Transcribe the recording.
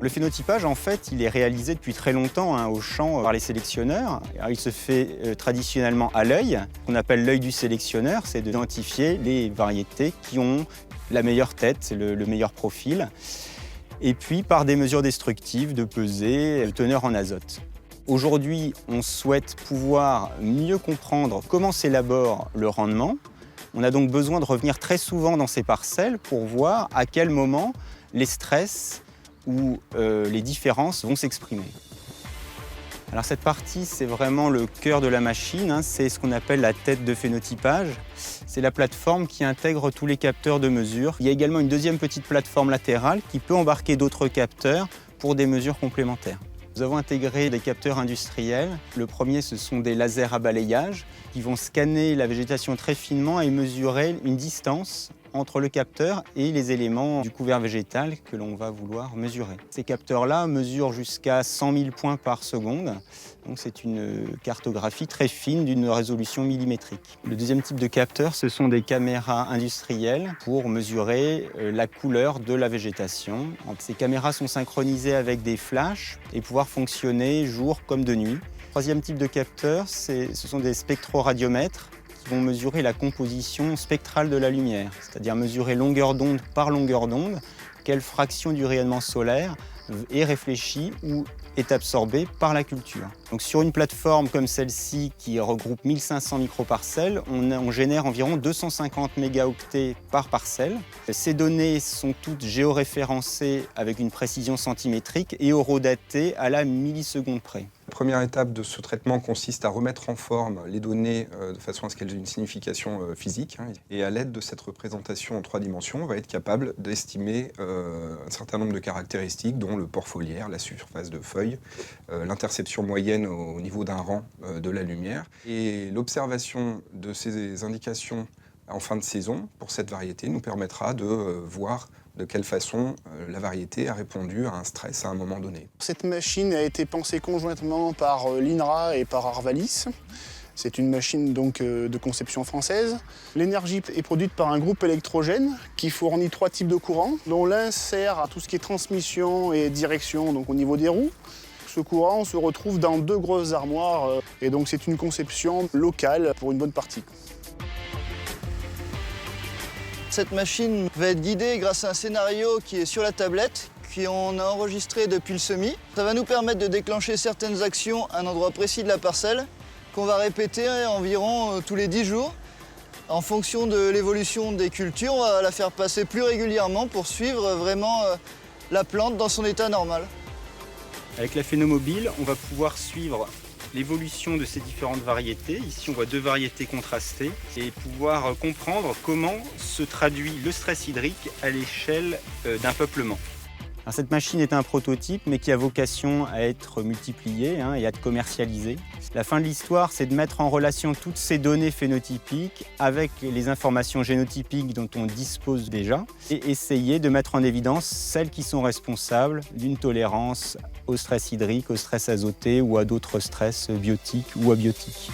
Le phénotypage, en fait, il est réalisé depuis très longtemps au champ par les sélectionneurs. Alors, il se fait traditionnellement à l'œil. Ce qu'on appelle l'œil du sélectionneur, c'est d'identifier les variétés qui ont la meilleure tête, le meilleur profil. Et puis par des mesures destructives de pesée, de teneur en azote. Aujourd'hui, on souhaite pouvoir mieux comprendre comment s'élabore le rendement. On a donc besoin de revenir très souvent dans ces parcelles pour voir à quel moment les stress ou les différences vont s'exprimer. Alors cette partie, c'est vraiment le cœur de la machine, c'est ce qu'on appelle la tête de phénotypage. C'est la plateforme qui intègre tous les capteurs de mesure. Il y a également une deuxième petite plateforme latérale qui peut embarquer d'autres capteurs pour des mesures complémentaires. Nous avons intégré des capteurs industriels. Le premier, ce sont des lasers à balayage qui vont scanner la végétation très finement et mesurer une distance entre le capteur et les éléments du couvert végétal que l'on va vouloir mesurer. Ces capteurs-là mesurent jusqu'à 100 000 points par seconde. Donc c'est une cartographie très fine d'une résolution millimétrique. Le deuxième type de capteur, ce sont des caméras industrielles pour mesurer la couleur de la végétation. Ces caméras sont synchronisées avec des flashs et pouvoir fonctionner jour comme de nuit. Le troisième type de capteur, ce sont des spectroradiomètres qui vont mesurer la composition spectrale de la lumière, c'est-à-dire mesurer longueur d'onde par longueur d'onde, quelle fraction du rayonnement solaire est réfléchie ou est absorbée par la culture. Donc sur une plateforme comme celle-ci qui regroupe 1500 microparcelles, on génère environ 250 mégaoctets par parcelle. Ces données sont toutes géoréférencées avec une précision centimétrique et horodatées à la milliseconde près. La première étape de ce traitement consiste à remettre en forme les données de façon à ce qu'elles aient une signification physique. Et à l'aide de cette représentation en 3 dimensions, on va être capable d'estimer un certain nombre de caractéristiques, dont le port foliaire, la surface de feuilles, l'interception moyenne au niveau d'un rang de la lumière. Et l'observation de ces indications en fin de saison pour cette variété nous permettra de voir de quelle façon la variété a répondu à un stress à un moment donné. Cette machine a été pensée conjointement par l'INRA et par Arvalis. C'est une machine donc de conception française. L'énergie est produite par un groupe électrogène qui fournit 3 types de courants, dont l'un sert à tout ce qui est transmission et direction donc au niveau des roues. Ce courant se retrouve dans 2 grosses armoires et donc c'est une conception locale pour une bonne partie. Cette machine va être guidée grâce à un scénario qui est sur la tablette, qu'on a enregistré depuis le semis. Ça va nous permettre de déclencher certaines actions à un endroit précis de la parcelle, qu'on va répéter environ tous les 10 jours. En fonction de l'évolution des cultures, on va la faire passer plus régulièrement pour suivre vraiment la plante dans son état normal. Avec la phénomobile, on va pouvoir suivre l'évolution de ces différentes variétés. Ici, on voit 2 variétés contrastées et pouvoir comprendre comment se traduit le stress hydrique à l'échelle d'un peuplement. Alors, cette machine est un prototype, mais qui a vocation à être multipliée et à être commercialisée. La fin de l'histoire, c'est de mettre en relation toutes ces données phénotypiques avec les informations génotypiques dont on dispose déjà et essayer de mettre en évidence celles qui sont responsables d'une tolérance au stress hydrique, au stress azoté ou à d'autres stress biotiques ou abiotiques.